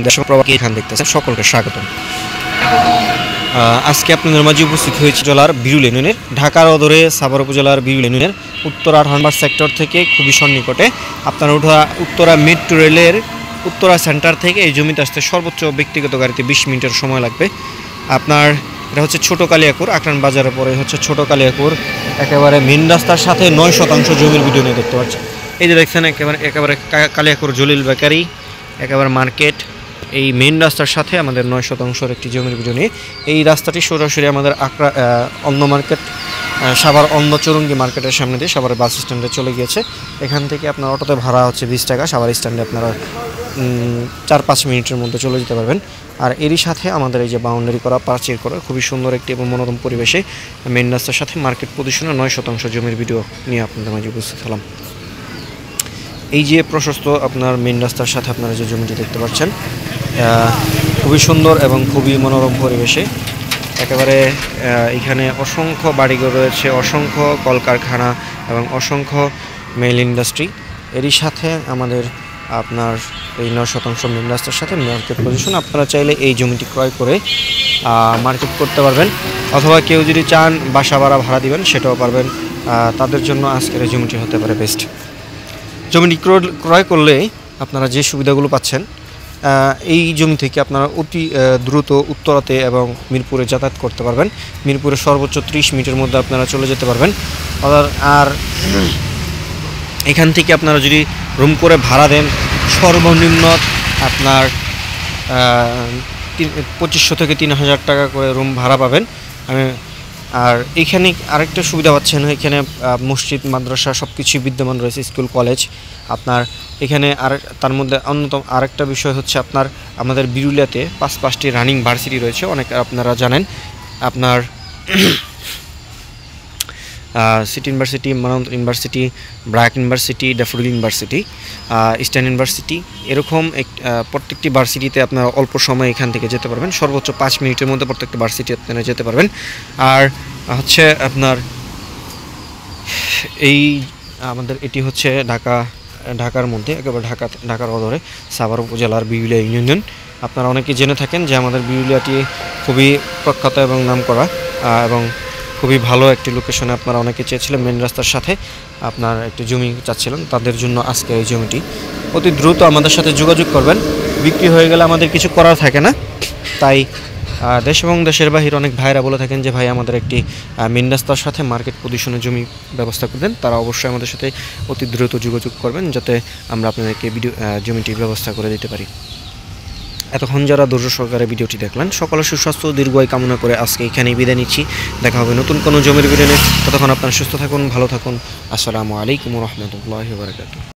দেশ প্রবাহী এখান দেখতেছেন, সকলকে স্বাগতম। আজকে আপনাদের মাঝে উপস্থিত হয়েছে জেলার বিরুল ইউনিয়নের ঢাকার অদূরে সাভার উপজেলার বিরুল ইউনিয়নের উত্তরা হানবার্গ সেক্টর থেকে খুবই সন্নিকটে। আপনার উত্তরা মেট্রো রেলের উত্তরা সেন্টার থেকে এই জমিতে আসতে সর্বোচ্চ ব্যক্তিগত গাড়িতে 20 মিনিটের সময় লাগবে। আপনার এটা হচ্ছে ছোট কালিয়াকুর, আকরান বাজারের পরে হচ্ছে ছোট কালিয়াকুর, একেবারে মেন রাস্তার সাথে 9% জমির ভিডিও নিয়ে দেখতে পাচ্ছেন। এই যে দেখছেন একেবারে কালিয়াকুর জলিল বেকারি, একেবারে মার্কেট, এই মেন রাস্তার সাথে আমাদের 9% একটি জমির ভিডিও নিয়ে। এই রাস্তাটি সরাসরি আমাদের অন্য মার্কেট, সাভার অন্য চৌরঙ্গি মার্কেটের সামনে দিয়ে সাভারের বাস স্ট্যান্ডে চলে গিয়েছে। এখান থেকে আপনার অটোতে ভাড়া হচ্ছে 20 টাকা। সাভার স্ট্যান্ডে আপনারা 4-5 মিনিটের মধ্যে চলে যেতে পারবেন। আর এরই সাথে আমাদের এই যে বাউন্ডারি করা, পার্চির করা খুবই সুন্দর একটি এবং মনোরম পরিবেশে মেন রাস্তার সাথে মার্কেট পজিশনে 9% জমির ভিডিও নিয়ে আপনাদের মাঝে উপস্থিত হলাম। এই যে প্রশস্ত আপনার মেন রাস্তার সাথে আপনারা যে জমিটি দেখতে পাচ্ছেন, খুবই সুন্দর এবং খুবই মনোরম পরিবেশে। একেবারে এখানে অসংখ্য বাড়িঘর রয়েছে, অসংখ্য কলকারখানা এবং অসংখ্য মেল ইন্ডাস্ট্রি। এরই সাথে আমাদের আপনার এই 9% মেন রাস্তার সাথে মার্কেট পজিশন। আপনারা চাইলে এই জমিটি ক্রয় করে মার্কেট করতে পারবেন, অথবা কেউ যদি চান বাসা ভাড়া দিবেন সেটাও পারবেন। তাদের জন্য আজকের এই জমিটি হতে পারে বেস্ট। জমিটি ক্রয় করলে আপনারা যে সুবিধাগুলো পাচ্ছেন, এই জমি থেকে আপনারা অতি দ্রুত উত্তরাতে এবং মিরপুরে যাতায়াত করতে পারবেন। মিরপুরে সর্বোচ্চ 30 মিনিটের মধ্যে আপনারা চলে যেতে পারবেন। আর এখান থেকে আপনারা যদি রুম করে ভাড়া দেন, সর্বনিম্ন আপনার 2500 থেকে 3000 টাকা করে রুম ভাড়া পাবেন। আর এখানে আরেকটা সুবিধা পাচ্ছেন, এখানে মসজিদ, মাদ্রাসা সব কিছুই বিদ্যমান রয়েছে, স্কুল, কলেজ। আপনার এখানে তার মধ্যে অন্যতম আরেকটা বিষয় হচ্ছে আপনার আমাদের বিরুলিয়াতে 5টি রানিং ভার্সিটি রয়েছে, অনেক আপনারা জানেন। আপনার সিটি ইউনিভার্সিটি, মানন্দ university, BRAC university, Daffodil university, eastern university, এরকম প্রত্যেকটি ভার্সিটিতে আপনারা অল্প সময় এখান থেকে যেতে পারবেন। সর্বোচ্চ 5 মিনিটের মধ্যে প্রত্যেকটি ভার্সিটি আপনারা যেতে পারবেন। আর হচ্ছে আপনার এই আমাদের এটি হচ্ছে ঢাকার মধ্যে, একেবারে ঢাকার অদূরে সাভার উপজেলার বিরুলিয়া ইউনিয়ন। আপনারা অনেকে জেনে থাকেন যে আমাদের বিরুলিয়াটি খুবই প্রখ্যাত এবং নামকরা এবং খুবই ভালো একটি লোকেশনে আপনারা অনেকে চেয়েছিলেন, মেন রাস্তার সাথে আপনার একটি জমি চাচ্ছিলেন। তাদের জন্য আজকে এই জমিটি অতি দ্রুত আমাদের সাথে যোগাযোগ করবেন। বিক্রি হয়ে গেলে আমাদের কিছু করার থাকে না, তাই দেশ এবং দেশের বাহির অনেক ভাইরা বলে থাকেন যে ভাই আমাদের একটি মেন রাস্তার সাথে মার্কেট পজিশনে জমি ব্যবস্থা করে দেন। তারা অবশ্যই আমাদের সাথে অতি দ্রুত যোগাযোগ করবেন, যাতে আমরা আপনাদেরকে জমিটির ব্যবস্থা করে দিতে পারি। এতক্ষণ যারা ধৈর্য সহকারে ভিডিওটি দেখলেন, সকলের সুস্বাস্থ্য দীর্ঘায়ু কামনা করে আজকে এখানেই বিদায় নিচ্ছি। দেখা হবে নতুন কোনো জমির ভিডিও নিয়ে। ততক্ষণ আপনারা সুস্থ থাকুন, ভালো থাকুন। আসসালামু আলাইকুম ওয়া রাহমাতুল্লাহি ওয়া বারাকাতুহু।